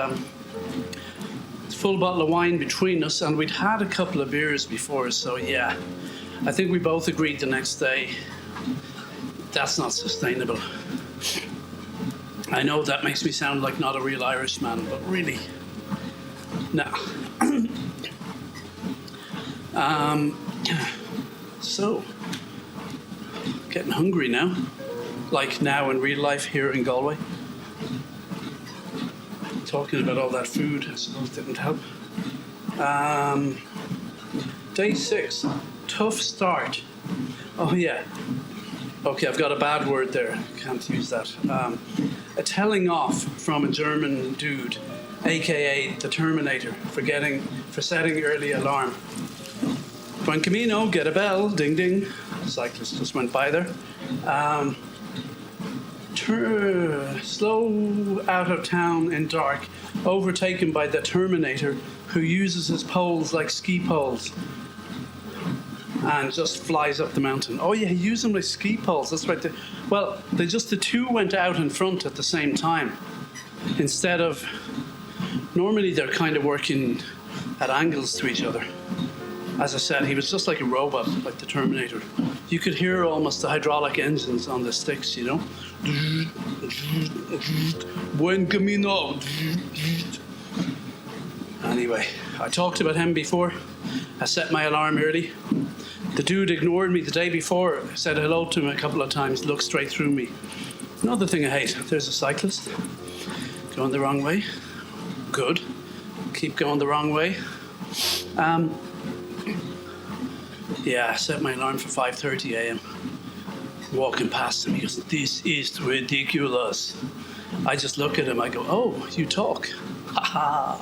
full bottle of wine between us, and we'd had a couple of beers before, so yeah. I think we both agreed the next day, that's not sustainable. I know that makes me sound like not a real Irishman, but really, no. So, getting hungry now, like now in real life here in Galway. Talking about all that food, I suppose, didn't help. Day 6, tough start. Oh yeah. Okay, I've got a bad word there. Can't use that. A telling off from a German dude, aka the Terminator, for setting early alarm. Buen Camino, get a bell, ding ding. Cyclist just went by there. slow out of town in dark, overtaken by the Terminator, who uses his poles like ski poles and just flies up the mountain. Oh yeah, he used them like ski poles. That's right. The two went out in front at the same time. Instead of, normally they're kind of working at angles to each other. As I said, he was just like a robot, like the Terminator. You could hear almost the hydraulic engines on the sticks, you know? Buen Camino. Anyway, I talked about him before. I set my alarm early. The dude ignored me the day before. I said hello to him a couple of times, looked straight through me. Another thing I hate, there's a cyclist going the wrong way. Good. Keep going the wrong way. I set my alarm for 5:30 a.m. Walking past him, he goes, "This is ridiculous." I just look at him, I go, "Oh, you talk." Ha ha.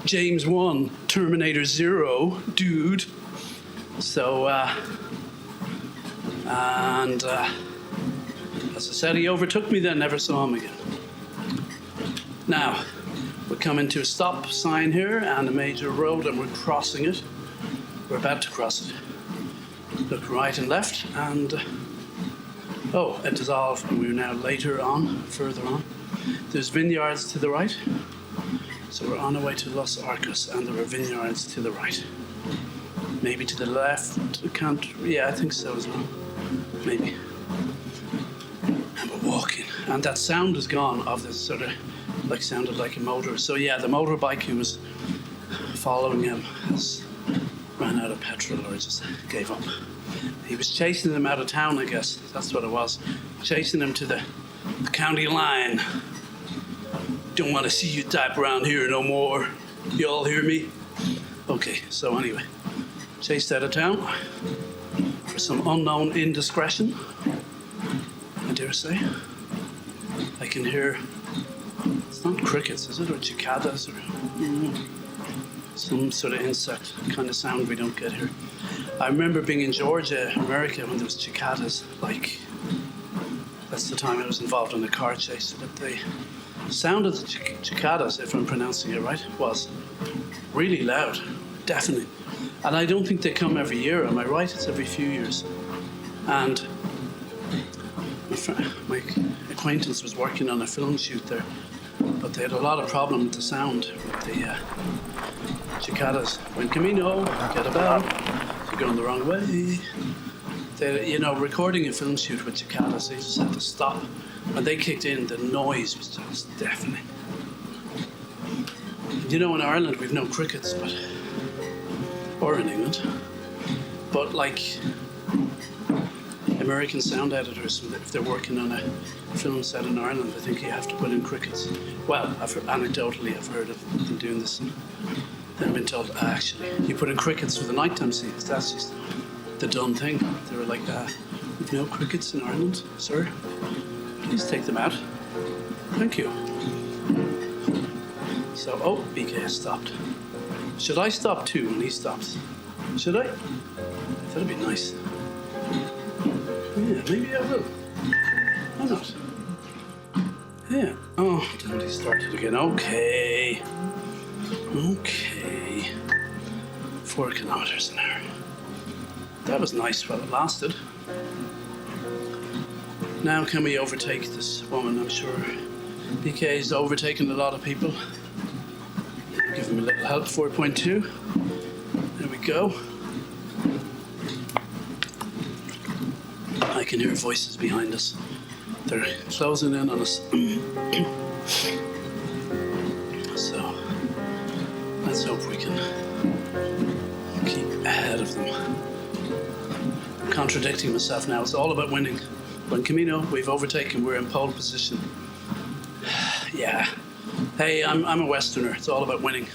James 1, Terminator 0, dude. So, as I said, he overtook me then, never saw him again. Now, we're coming to a stop sign here and a major road, and we're crossing it. We're about to cross it. Look right and left, and it dissolved, and we're now further on. There's vineyards to the right, so we're on our way to Los Arcos, and there are vineyards to the right. Maybe to the left, I think so as well, maybe. And we're walking, and that sound is gone of this sort of, sounded like a motor. So yeah, the motorbike who was following him has ran out of petrol or just gave up. He was chasing him out of town, I guess. That's what it was. Chasing him to the county line. Don't want to see you type around here no more. You all hear me? Okay, so anyway, chased out of town for some unknown indiscretion, I dare say. I can hear, it's not crickets, is it, or cicadas, or some sort of insect kind of sound we don't get here. I remember being in Georgia, America, when there was cicadas, that's the time I was involved in a car chase. But the sound of the cicadas, if I'm pronouncing it right, was really loud, deafening. And I don't think they come every year, am I right? It's every few years. And my acquaintance was working on a film shoot there, but they had a lot of problem with the sound with the cicadas. Buen Camino, get about, you're going the wrong way. They, recording a film shoot with cicadas, they just had to stop. When they kicked in, the noise was just deafening. In Ireland we've no crickets, or in England, but American sound editors, if they're working on a film set in Ireland, I think you have to put in crickets. Well, anecdotally, I've heard of them doing this, and then I've been told, actually, you put in crickets for the nighttime scenes. That's just the done thing. They were like, we've no crickets in Ireland, sir. Please take them out. Thank you. So, BK has stopped. Should I stop too when he stops? Should I? That'd be nice. Yeah, maybe I will. Why not? Yeah. Oh, damn, he started again. Okay. 4 kilometers an hour. That was nice while it lasted. Now can we overtake this woman? I'm sure BK is overtaking a lot of people. Give him a little help. 4.2. There we go. I can hear voices behind us. They're closing in on us. So let's hope we can keep ahead of them. I'm contradicting myself now. It's all about winning. Buen Camino, we've overtaken. We're in pole position. Yeah. Hey, I'm a Westerner. It's all about winning.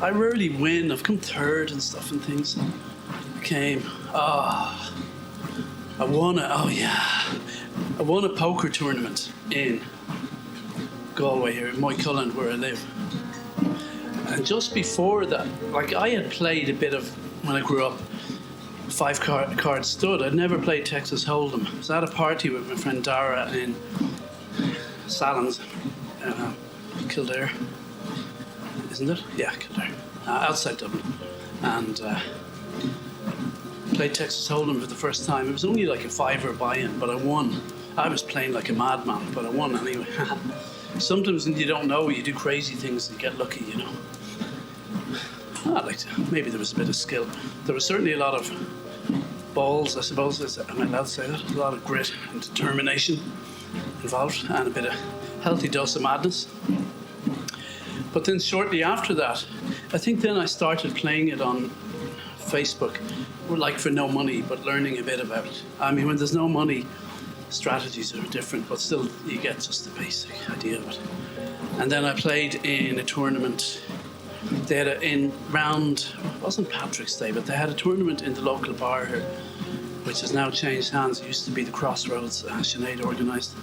I rarely win. I've come third and stuff and things. I won a poker tournament in Galway here, in Moycullen, where I live. And just before that, I had played a bit of, when I grew up, card stud. I'd never played Texas Hold'em. I was at a party with my friend Dara in Salons, Kildare, isn't it? Yeah, Kildare, outside Dublin, and played Texas Hold'em for the first time. It was only like a $5 buy-in, but I won. I was playing like a madman, but I won anyway. Sometimes when you don't know, you do crazy things and get lucky, you know. Maybe there was a bit of skill. There was certainly a lot of balls, I suppose, am I allowed to say that? A lot of grit and determination involved, and a bit of healthy dose of madness. But then shortly after that, I think then I started playing it on Facebook, like for no money, but learning a bit about it. I mean, when there's no money, strategies are different, but still you get just the basic idea of it. And then I played in a tournament. They had it wasn't Patrick's Day, but they had a tournament in the local bar here, which has now changed hands. It used to be the Crossroads, Sinead organised,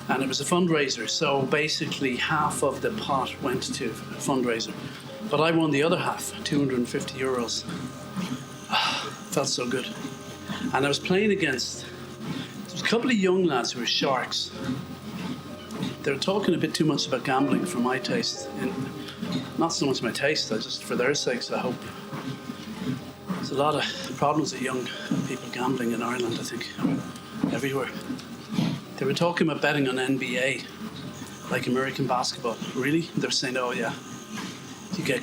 and it was a fundraiser. So basically half of the pot went to a fundraiser, but I won the other half, €250. Felt so good. And I was playing against, there was a couple of young lads who were sharks. They were talking a bit too much about gambling for my taste. Not so much my taste, just for their sakes, I hope. There's a lot of problems with young people gambling in Ireland, I think, everywhere. They were talking about betting on NBA, like American basketball. Really? They're saying, oh yeah, you get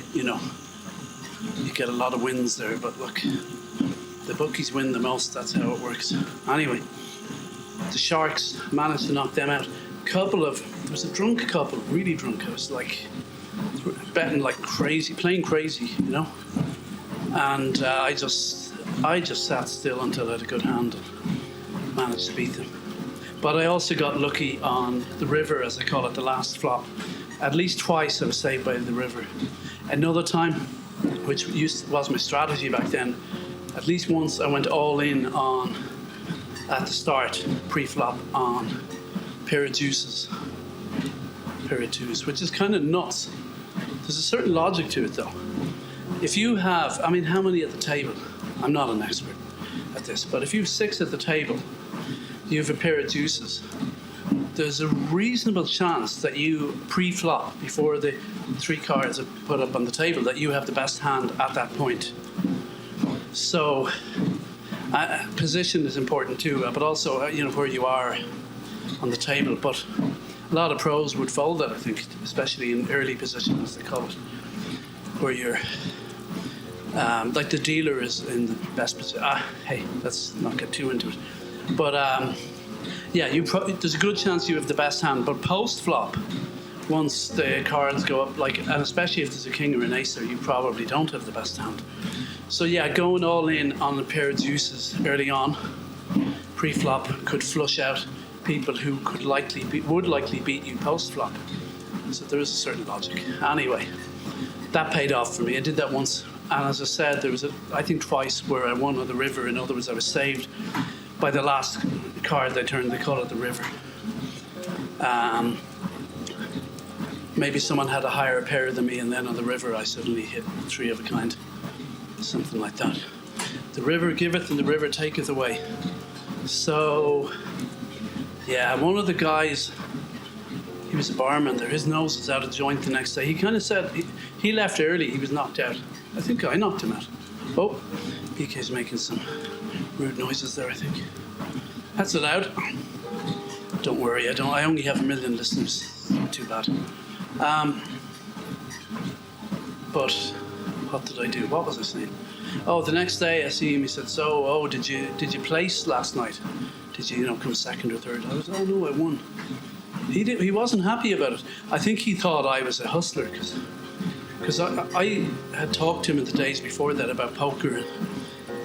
a lot of wins there, but look, the bookies win the most, that's how it works. Anyway, the Sharks managed to knock them out. There was a drunk couple, really drunk. I was like, betting like crazy, playing crazy, you know. And I just sat still until I had a good hand and managed to beat them. But I also got lucky on the river, as I call it, the last flop. At least twice I was saved by the river. Another time, which was my strategy back then, at least once I went all in at the start, pre-flop, on pair of deuces, pair of twos, which is kind of nuts. There's a certain logic to it though. If you have, how many at the table? I'm not an expert at this, but if you have 6 at the table, you have a pair of deuces, there's a reasonable chance that you pre-flop, before the 3 cards are put up on the table, that you have the best hand at that point. So position is important too, but also where you are on the table. But a lot of pros would fold that, I think, especially in early position, as they call it, where you're like the dealer is in the best position. Hey, let's not get too into it. But there's a good chance you have the best hand. But post flop, once the cards go up, and especially if there's a king or an ace there, you probably don't have the best hand. So yeah, going all in on a pair of deuces early on, pre-flop, could flush out people who would likely beat you post-flop. So there is a certain logic. Anyway, that paid off for me. I did that once, and as I said, there was I think twice where I won on the river. In other words, I was saved by the last card they turned. They call it the river. Maybe someone had a higher pair than me, and then on the river I suddenly hit 3 of a kind. Something like that. The river giveth and the river taketh away. So, yeah, one of the guys, he was a barman there. His nose was out of joint the next day. He kind of said, he left early. He was knocked out. I think I knocked him out. Oh, PK's making some rude noises there, I think. That's allowed. Don't worry, I only have 1 million listeners. Not too bad. But what did I do? What was I saying? Oh, the next day I see him. He said, "So, did you place last night? Did you come second or third?" I was, "Oh no, I won." He wasn't happy about it. I think he thought I was a hustler because I had talked to him in the days before that about poker.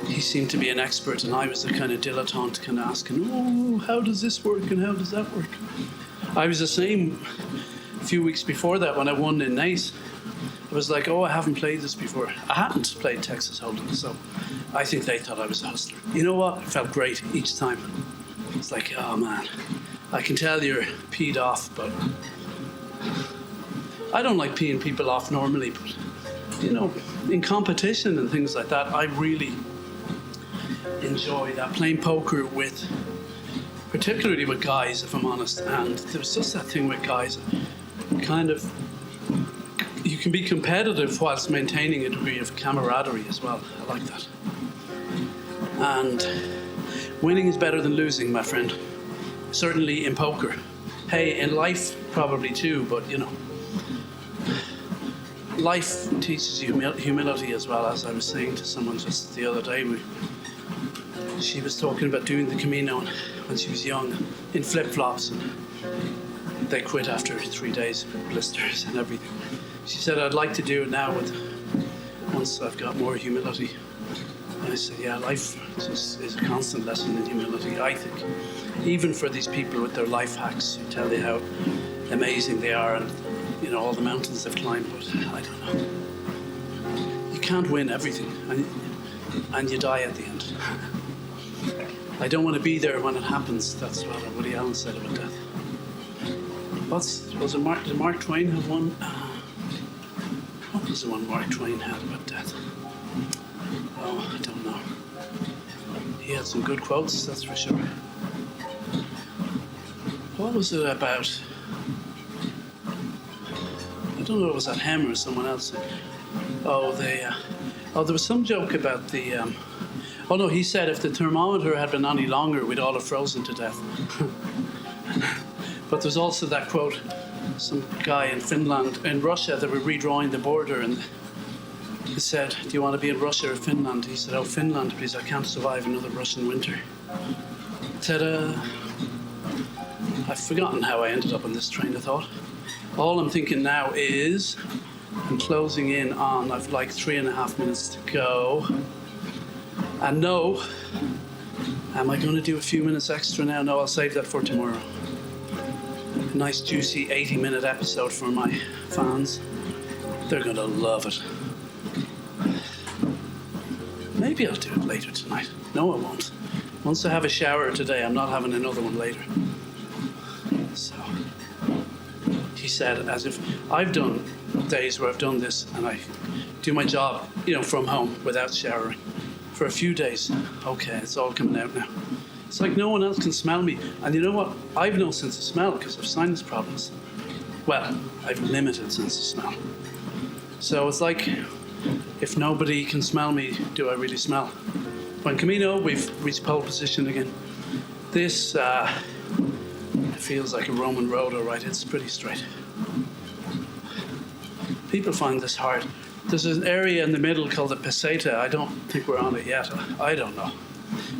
He seemed to be an expert, and I was a kind of dilettante, kind of asking, "Oh, how does this work and how does that work?" I was the same a few weeks before that when I won in Naas. I was like, "Oh, I haven't played this before." I hadn't played Texas Hold'em, so I think they thought I was a hustler. You know what? It felt great each time. It's like, oh man, I can tell you're peed off, but I don't like peeing people off normally, but in competition and things like that, I really enjoy that, playing poker with, particularly with guys, if I'm honest. And there's just that thing with guys, kind of, you can be competitive whilst maintaining a degree of camaraderie as well. I like that. And winning is better than losing, my friend. Certainly in poker. Hey, in life probably too, but you know, life teaches you humility as well. As I was saying to someone just the other day, she was talking about doing the Camino when she was young in flip-flops. They quit after 3 days, blisters and everything. She said, I'd like to do it now once I've got more humility. And I said, yeah, life is a constant lesson in humility, I think. Even for these people with their life hacks who tell you how amazing they are and, you know, all the mountains they've climbed, but I don't know. You can't win everything, and you die at the end. I don't want to be there when it happens. That's what Woody Allen said about death. Did Mark Twain have one? What was the one Mark Twain had about death? Oh, I don't know. He had some good quotes, that's for sure. What was it about? I don't know if it was that him or someone else. Oh, there was some joke about the... Oh no, he said if the thermometer had been any longer, we'd all have frozen to death. But there's also that quote, some guy in Finland, in Russia, they were redrawing the border, and he said, do you want to be in Russia or Finland? He said, oh, Finland, please, I can't survive another Russian winter. Ta-da! I've forgotten how I ended up on this train of thought. All I'm thinking now is, I'm closing in on, I've like 3.5 minutes to go. And no, am I going to do a few minutes extra now? No, I'll save that for tomorrow. A nice juicy 80-minute episode for my fans. They're going to love it. Maybe I'll do it later tonight. No, I won't. Once I have a shower today, I'm not having another one later. So, he said, as if I've done days where I've done this and I do my job, you know, from home without showering. For a few days, okay, it's all coming out now. It's like no one else can smell me. And you know what? I've no sense of smell because of sinus problems. Well, I've limited sense of smell. So it's like, if nobody can smell me, do I really smell? Buen Camino, we've reached pole position again. This feels like a Roman road, all right. It's pretty straight. People find this hard. There's an area in the middle called the Peseta. I don't think we're on it yet. I don't know.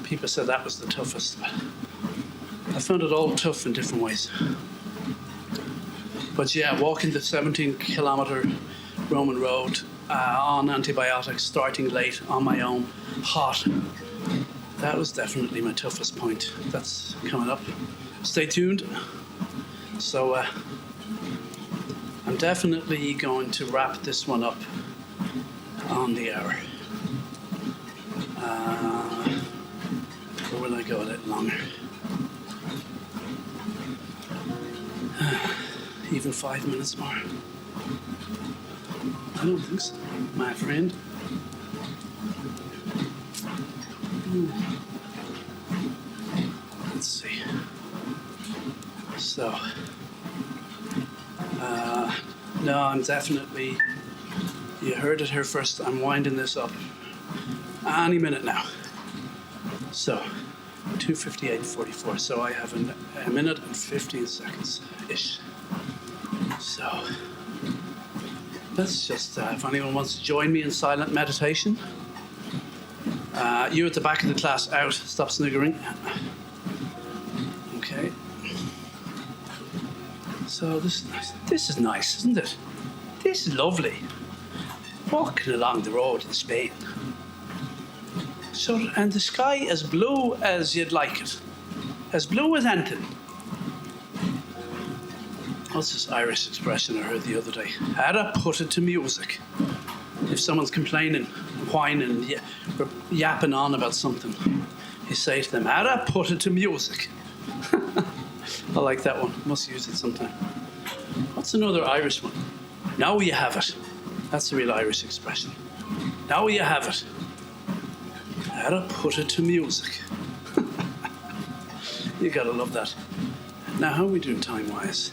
People said that was the toughest, but I found it all tough in different ways. But yeah, walking the 17-kilometer Roman road on antibiotics, starting late, on my own, hot. That was definitely my toughest point. That's coming up. Stay tuned. So I'm definitely going to wrap this one up on the hour. Or will I go a little longer? Even 5 minutes more? I don't think so, my friend. Let's see. So, no, I'm definitely, you heard it here first, I'm winding this up any minute now. So, 2:58:44, so I have a minute and 15 seconds-ish. So, let's just, if anyone wants to join me in silent meditation, you at the back of the class, out, stop sniggering. Okay. So this is nice. This is nice, isn't it? This is lovely. Walking along the road in Spain. So, and the sky as blue as you'd like it. As blue as anything. What's this Irish expression I heard the other day? How to put it to music. If someone's complaining, whining, yapping on about something, you say to them, how to put it to music. I like that one. Must use it sometime. What's another Irish one? Now you have it. That's a real Irish expression. Now you have it. How to put it to music. You gotta love that. Now, how are we doing time-wise?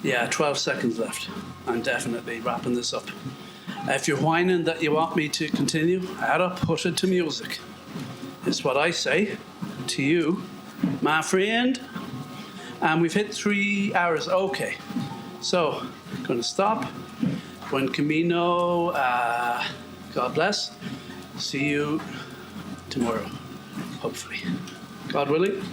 Yeah, 12 seconds left. I'm definitely wrapping this up. If you're whining that you want me to continue, how to put it to music. It's what I say to you, my friend. And we've hit 3 hours. Okay. So, gonna stop. Buen Camino. God bless. See you tomorrow, hopefully. God willing.